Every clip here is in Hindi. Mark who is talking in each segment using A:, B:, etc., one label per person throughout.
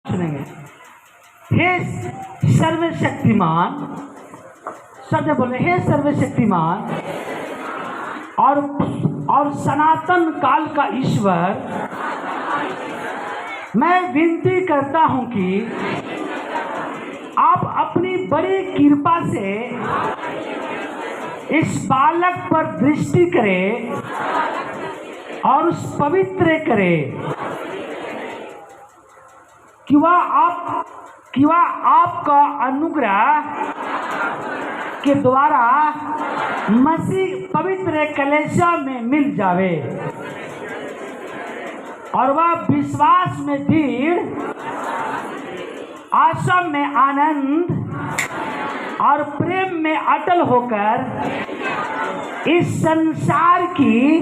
A: सुनेंगे। हे सर्वशक्तिमान, सब बोले हे सर्वशक्तिमान और सनातन काल का ईश्वर, मैं विनती करता हूं कि आप अपनी बड़ी कृपा से इस बालक पर दृष्टि करें और उस पवित्र करें कि वह आपका अनुग्रह के द्वारा मसीह पवित्र कलेशा में मिल जावे और वह विश्वास में दृढ़, आशा में आनंद और प्रेम में अटल होकर इस संसार की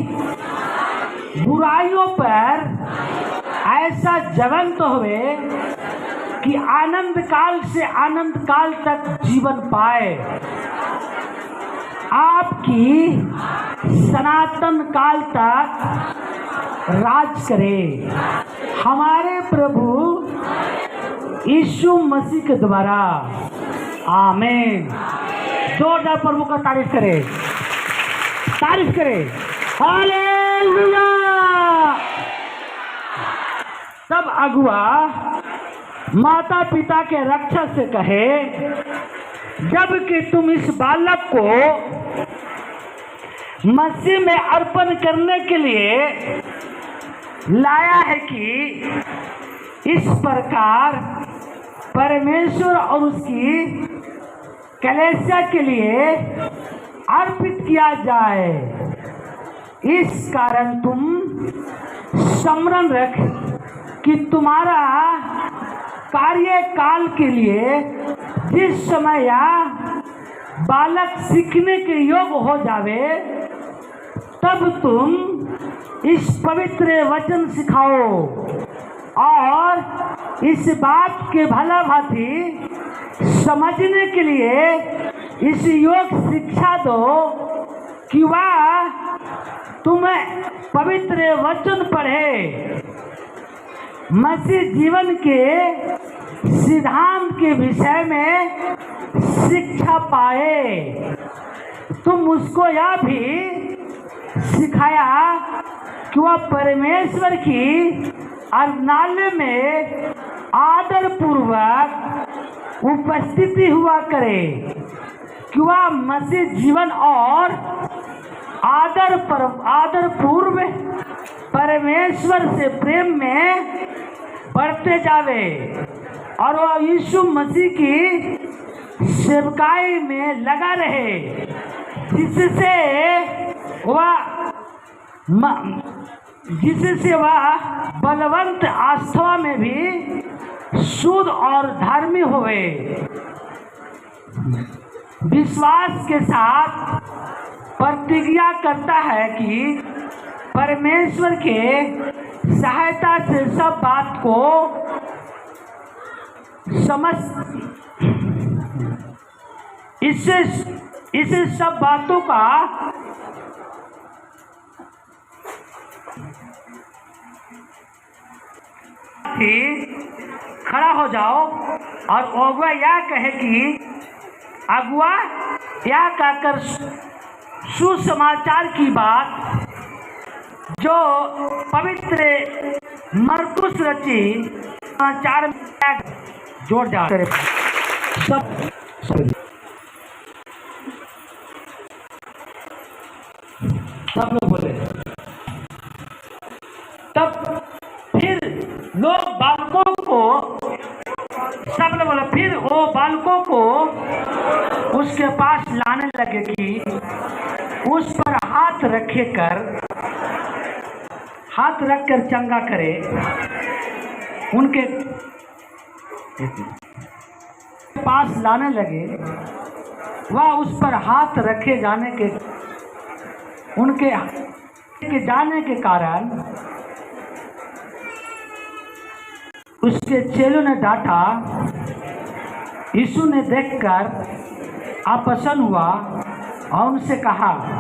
A: बुराइयों पर ऐसा जवंत हुए कि आनंद काल से आनंद काल तक जीवन पाए, आपकी सनातन काल तक राज करे हमारे प्रभु यीशु मसीह के द्वारा। आमीन। जोरदार प्रभु का तारीफ करे, तारीफ करे। हालेलुया। तब अगुआ माता पिता के रक्षा से कहे, जबकि तुम इस बालक को मसीह में अर्पण करने के लिए लाया है कि इस प्रकार परमेश्वर और उसकी कलीसिया के लिए अर्पित किया जाए। इस कारण तुम स्मरण रख कि तुम्हारा कार्यकाल के लिए जिस समय यह बालक सीखने के योग्य हो जावे, तब तुम इस पवित्र वचन सिखाओ और इस बात के भला भांति समझने के लिए इस योग शिक्षा दो कि वह तुम्हें पवित्र वचन पढ़े, मसीह जीवन के सिद्धांत के विषय में शिक्षा पाए। तुम उसको यह भी सिखाया कि वह परमेश्वर की आराधनालय में आदर पूर्वक उपस्थिति हुआ करे, कि वह मसीह जीवन और आदर पूर्व परमेश्वर से प्रेम में बढ़ते जावे और वह यीशु मसीह की सेवकाई में लगा रहे, जिससे वह बलवंत आस्था में भी शुद्ध और धर्मी होवे, विश्वास के साथ प्रतिज्ञा करता है कि परमेश्वर के सहायता से सब बात को समझ, इससे सब बातों का खड़ा हो जाओ। और अगुआ यह कहे कि अगुआ यह कहकर सुसमाचार की बात जो पवित्र मरकुस रची समाचार में जोड़ जा सब लोग बोले। तब फिर लोग बालकों को, सब लोग बोले, फिर वो बालकों को उसके पास लाने लगे कि उस पर हाथ रखकर चंगा करे। उनके पास लाने लगे, वह उस पर हाथ रखे जाने के जाने के कारण उसके चेलों ने डांटा। यीशु ने देखकर अप्रसन्न हुआ और उनसे कहा,